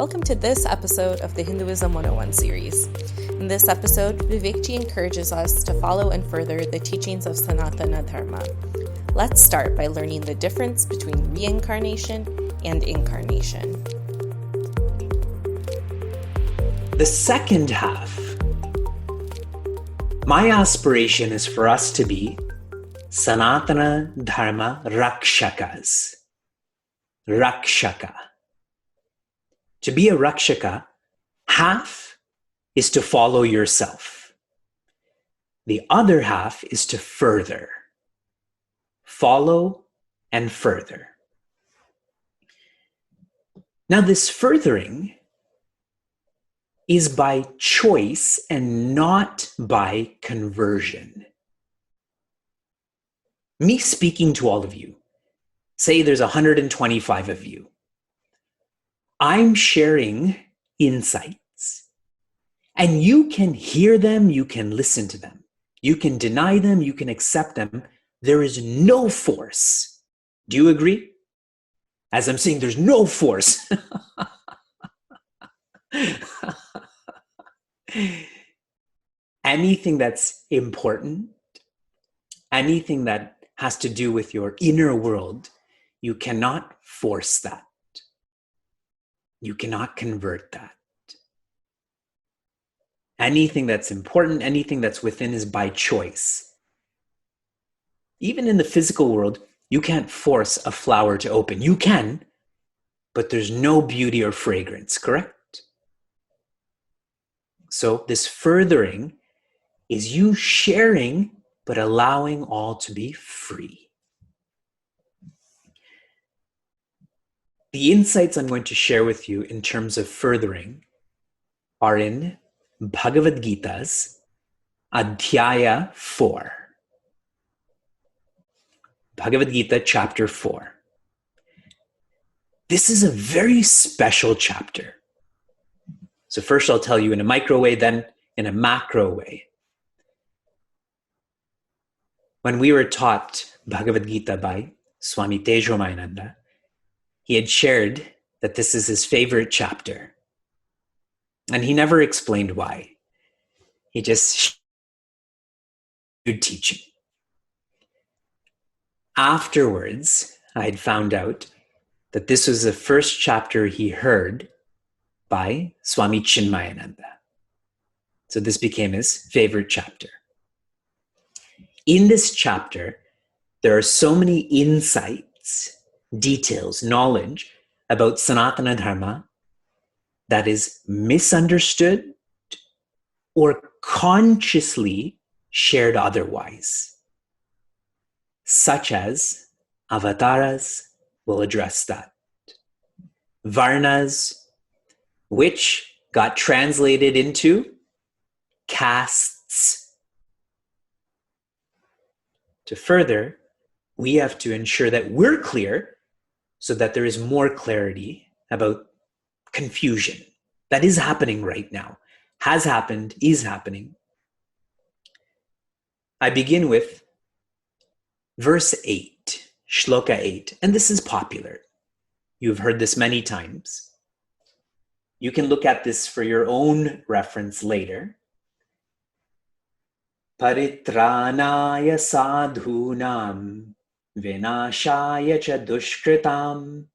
Welcome to this episode of the Hinduism 101 series. In this episode, Vivekji encourages us to follow and further the teachings of Sanatana Dharma. Let's start by learning the difference between reincarnation and incarnation. The second half. My aspiration is for us to be Sanatana Dharma Rakshakas. Rakshaka. To be a Rakshaka, half is to follow yourself. The other half is to further. Follow and further. Now, this furthering is by choice and not by conversion. Me speaking to all of you, say there's 125 of you. I'm sharing insights, and you can hear them, you can listen to them. You can deny them, you can accept them. There is no force. Do you agree? As I'm saying, there's no force. Anything that's important, anything that has to do with your inner world, you cannot force that. You cannot convert that. Anything that's important, anything that's within is by choice. Even in the physical world, you can't force a flower to open. You can, but there's no beauty or fragrance, correct? So this furthering is you sharing, but allowing all to be free. The insights I'm going to share with you in terms of furthering are in Bhagavad Gita's Adhyaya 4. Bhagavad Gita chapter 4. This is a very special chapter. So first I'll tell you in a micro way, then in a macro way. When we were taught Bhagavad Gita by Swami Tejomayananda, he had shared that this is his favorite chapter. And he never explained why. He just shared teaching. Afterwards, I had found out that this was the first chapter he heard by Swami Chinmayananda. So this became his favorite chapter. In this chapter, there are so many insights, details, knowledge about Sanatana Dharma that is misunderstood or consciously shared otherwise, such as avatars, will address that. Varnas, which got translated into castes. To further, we have to ensure that we're clear so that there is more clarity about confusion that is happening right now, has happened, is happening. I begin with verse 8, shloka 8, and this is popular. You've heard this many times. You can look at this for your own reference later. Paritranaya sadhunam vinashaya cha dushkritam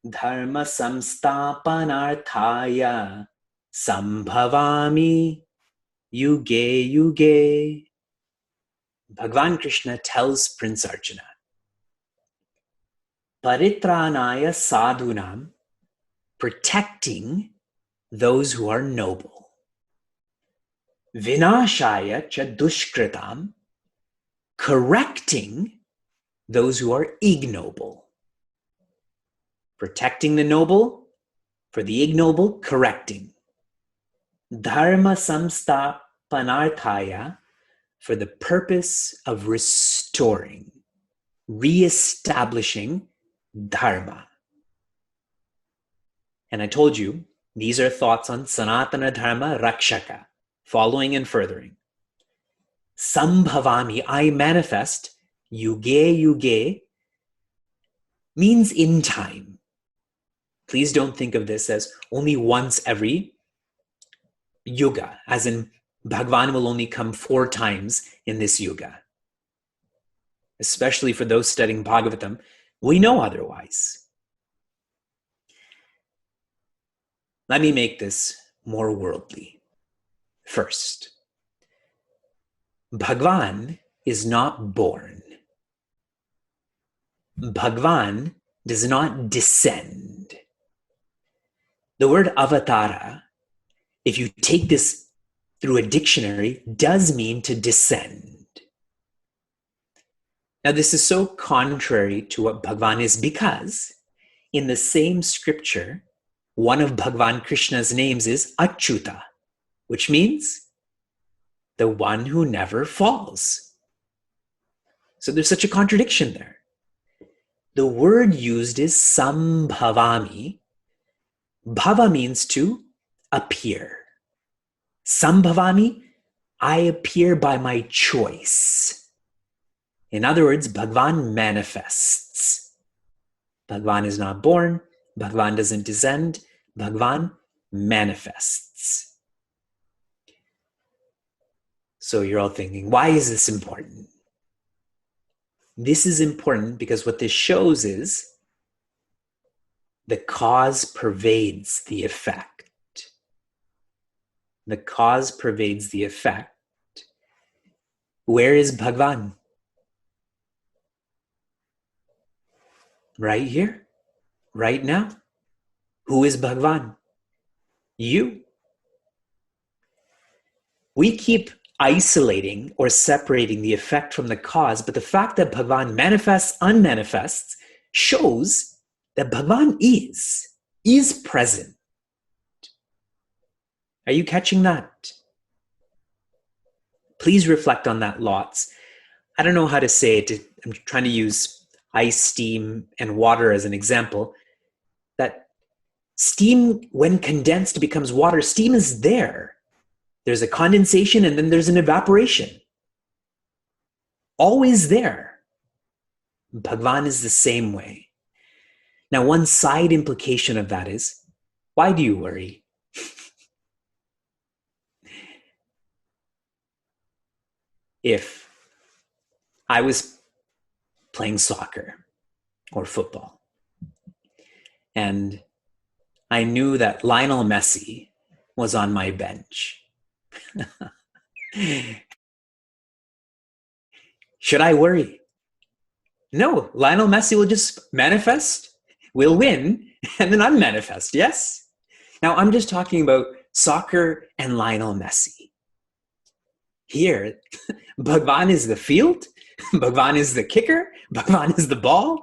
dharma samstapanarthaya sambhavami yuge yuge. Bhagavan Krishna tells Prince Arjuna, Paritranaya sadhunam, protecting those who are noble. Vinashaya cha dushkritam, correcting those who are ignoble. Protecting the noble, for the ignoble, correcting. Dharma samstapanarthaya, for the purpose of restoring, re-establishing dharma. And I told you, these are thoughts on Sanatana Dharma Rakshaka, following and furthering. Sambhavami, I manifest, yuge yuge, means in time. Please don't think of this as only once every yuga, as in Bhagwan will only come 4 times in this yuga. Especially for those studying Bhagavatam, we know otherwise. Let me make this more worldly. First, Bhagwan is not born. Bhagwan does not descend. The word avatara, if you take this through a dictionary, does mean to descend. Now, this is so contrary to what Bhagwan is because in the same scripture, one of Bhagwan Krishna's names is Achyuta, which means the one who never falls. So there's such a contradiction there. The word used is sambhavami. Bhava means to appear. Sambhavami, I appear by my choice. In other words, Bhagwan manifests. Bhagwan is not born. Bhagwan doesn't descend. Bhagwan manifests. So you're all thinking, why is this important? This is important because what this shows is the cause pervades the effect. The cause pervades the effect. Where is Bhagwan? Right here, right now. Who is Bhagwan? You. We keep isolating or separating the effect from the cause, but the fact that Bhagwan manifests, unmanifests, shows that Bhagwan is present. Are you catching that? Please reflect on that lots. I don't know how to say it. I'm trying to use ice, steam, and water as an example. That steam, when condensed, becomes water. Steam is there. There's a condensation and then there's an evaporation. Always there. Bhagwan is the same way. Now, one side implication of that is, why do you worry? If I was playing soccer or football and I knew that Lionel Messi was on my bench, should I worry? No, Lionel Messi will just manifest, will win, and then unmanifest, yes? Now, I'm just talking about soccer and Lionel Messi. Here, Bhagwan is the field, Bhagwan is the kicker, Bhagwan is the ball.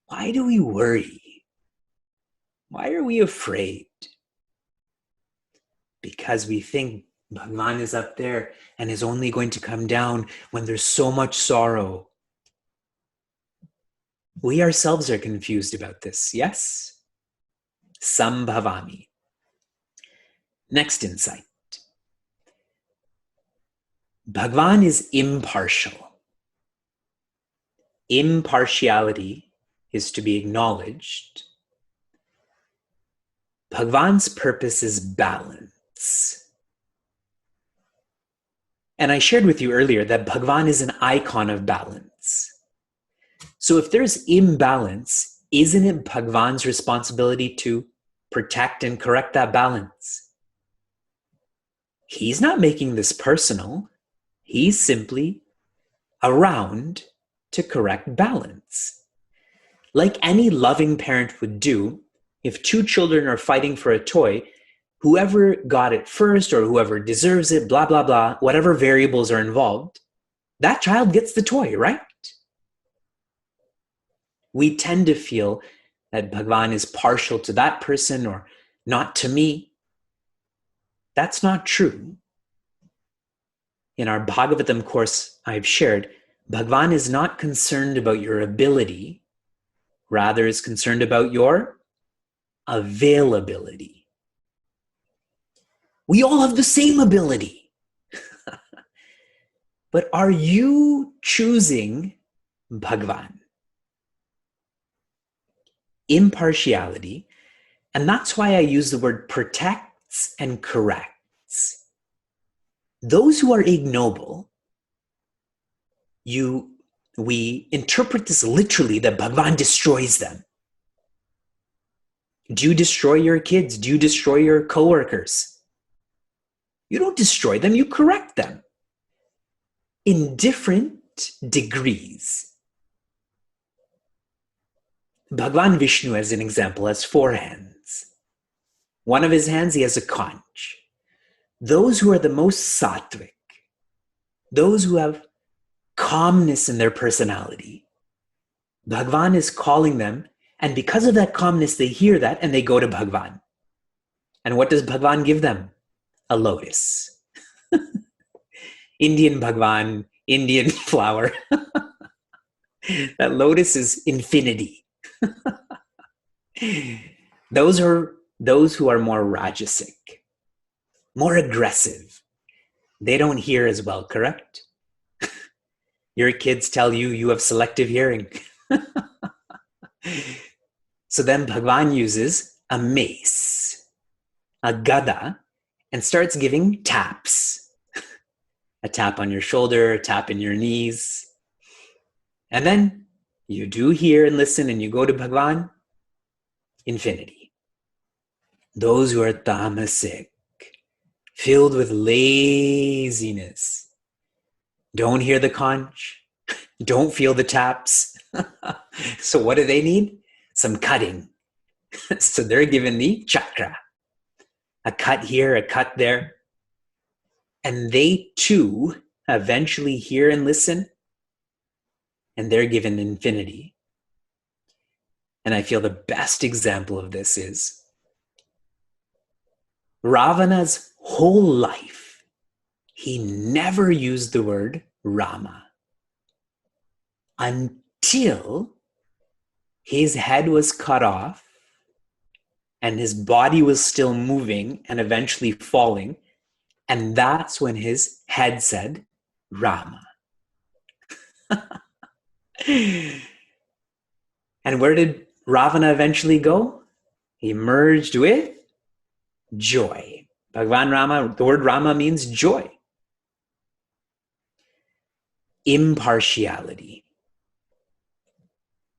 Why do we worry? Why are we afraid? Because we think Bhagwan is up there and is only going to come down when there's so much sorrow. We ourselves are confused about this, yes? Sambhavami. Next insight. Bhagwan is impartial. Impartiality is to be acknowledged. Bhagwan's purpose is balance. And I shared with you earlier that Bhagwan is an icon of balance. So if there's imbalance, isn't it Bhagwan's responsibility to protect and correct that balance? He's not making this personal. He's simply around to correct balance. Like any loving parent would do, if 2 children are fighting for a toy, whoever got it first or whoever deserves it, blah, blah, blah, whatever variables are involved, that child gets the toy, right? We tend to feel that Bhagwan is partial to that person or not to me. That's not true. In our Bhagavatam course I've shared, Bhagwan is not concerned about your ability, rather is concerned about your availability. We all have the same ability. But are you choosing Bhagwan? impartiality, and that's why I use the word protects and corrects. Those who are ignoble, we interpret this literally, that Bhagavan destroys them. Do you destroy your kids? Do you destroy your coworkers? You don't destroy them, you correct them in different degrees. Bhagavan Vishnu, as an example, has 4 hands. One of his hands, he has a conch. Those who are the most sattvic, those who have calmness in their personality, Bhagavan is calling them, and because of that calmness, they hear that and they go to Bhagavan. And what does Bhagavan give them? A lotus. Indian Bhagavan, Indian flower. That lotus is infinity. Those who are more rajasic, more aggressive. They don't hear as well, correct? Your kids tell you you have selective hearing. So then Bhagavan uses a mace, a gada, and starts giving taps. A tap on your shoulder, a tap in your knees. And then you do hear and listen and you go to Bhagavan, infinity. Those who are tamasic, filled with laziness, don't hear the conch, don't feel the taps. So what do they need? Some cutting. So they're given the chakra. A cut here, a cut there. And they too eventually hear and listen, and they're given infinity. And I feel the best example of this is Ravana's whole life, he never used the word Rama until his head was cut off and his body was still moving and eventually falling. And that's when his head said Rama. And where did Ravana eventually go? He merged with joy. Bhagavan Rama, the word Rama means joy. Impartiality.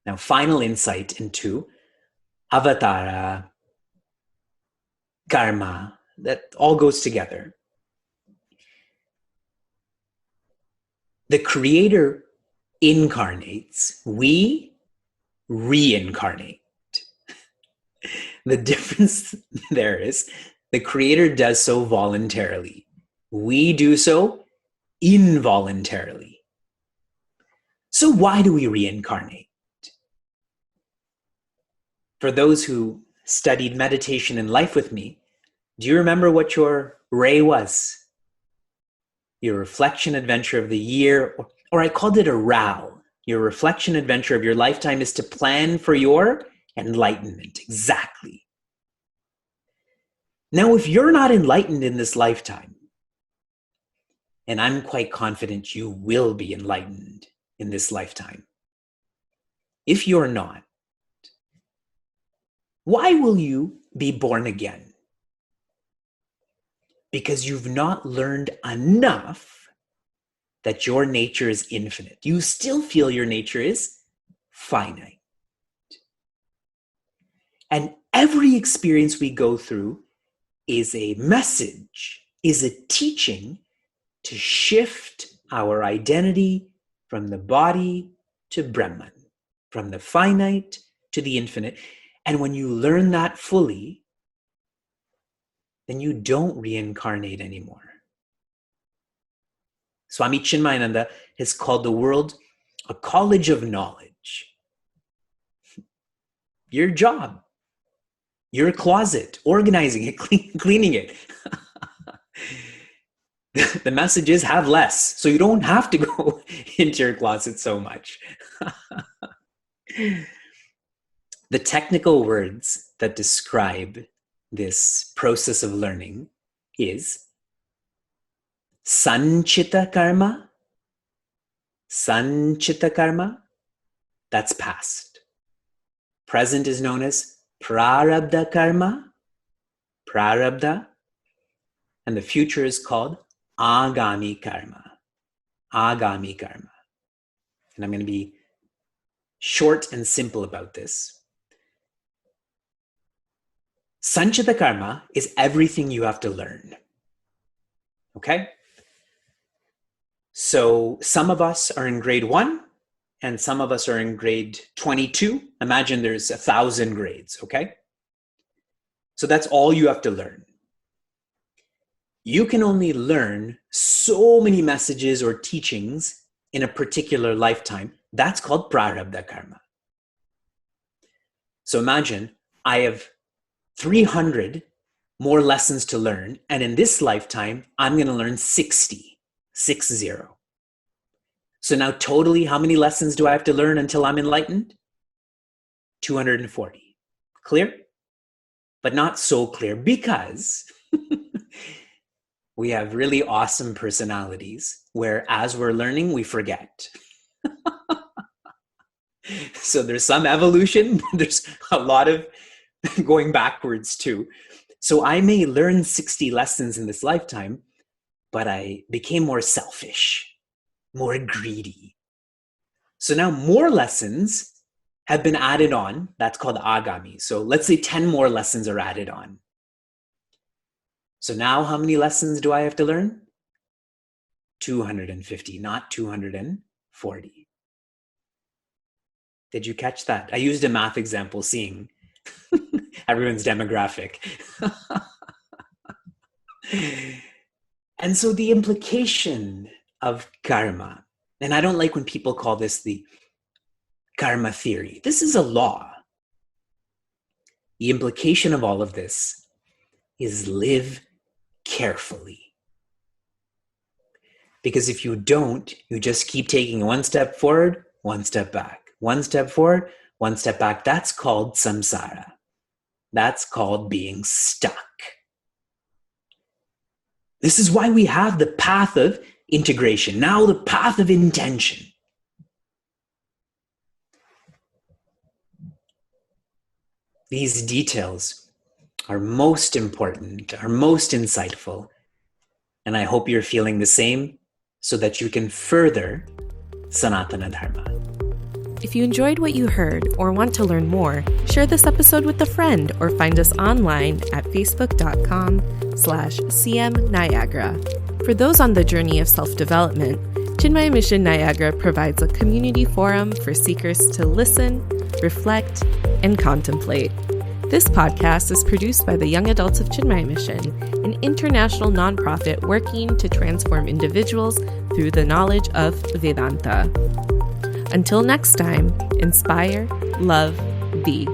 Now, final insight into avatara, karma, that all goes together. The Creator incarnates, we reincarnate. The difference there is the Creator does so voluntarily. We do so involuntarily. So why do we reincarnate? For those who studied meditation and life with me, do you remember what your ray was? Your reflection adventure of the year, or I called it a RAL. Your reflection adventure of your lifetime is to plan for your enlightenment. Exactly. Now, if you're not enlightened in this lifetime, and I'm quite confident you will be enlightened in this lifetime, if you're not, why will you be born again? Because you've not learned enough that your nature is infinite. You still feel your nature is finite. And every experience we go through is a message, is a teaching to shift our identity from the body to Brahman, from the finite to the infinite. And when you learn that fully, then you don't reincarnate anymore. Swami Chinmayananda has called the world a college of knowledge. Your job, your closet, organizing it, cleaning it. The message is have less, so you don't have to go into your closet so much. The technical words that describe this process of learning is sanchita karma. Sanchita karma, that's past. Present is known as prarabdha karma, prarabdha, and the future is called agami karma, agami karma. And I'm going to be short and simple about this. Sanchita karma is everything you have to learn. Okay? So some of us are in grade 1 and some of us are in grade 22. Imagine there's 1,000 grades, okay? So that's all you have to learn. You can only learn so many messages or teachings in a particular lifetime. That's called prarabdha karma. So imagine I have 300 more lessons to learn, and in this lifetime, I'm going to learn 60. So now totally, how many lessons do I have to learn until I'm enlightened? 240. Clear? But not so clear because we have really awesome personalities where as we're learning, we forget. So there's some evolution. There's a lot of going backwards too. So I may learn 60 lessons in this lifetime, but I became more selfish, more greedy. So now more lessons have been added on. That's called agami. So let's say 10 more lessons are added on. So now how many lessons do I have to learn? 250, not 240. Did you catch that? I used a math example seeing everyone's demographic. And so the implication of karma, and I don't like when people call this the karma theory. This is a law. The implication of all of this is live carefully. Because if you don't, you just keep taking one step forward, one step back, one step forward, one step back. That's called samsara. That's called being stuck. This is why we have the path of integration. Now the path of intention. These details are most important, are most insightful, and I hope you're feeling the same so that you can further Sanatana Dharma. If you enjoyed what you heard or want to learn more, share this episode with a friend or find us online at facebook.com/CM Niagara. For those on the journey of self-development, Chinmaya Mission Niagara provides a community forum for seekers to listen, reflect, and contemplate. This podcast is produced by the Young Adults of Chinmaya Mission, an international nonprofit working to transform individuals through the knowledge of Vedanta. Until next time, inspire, love, be.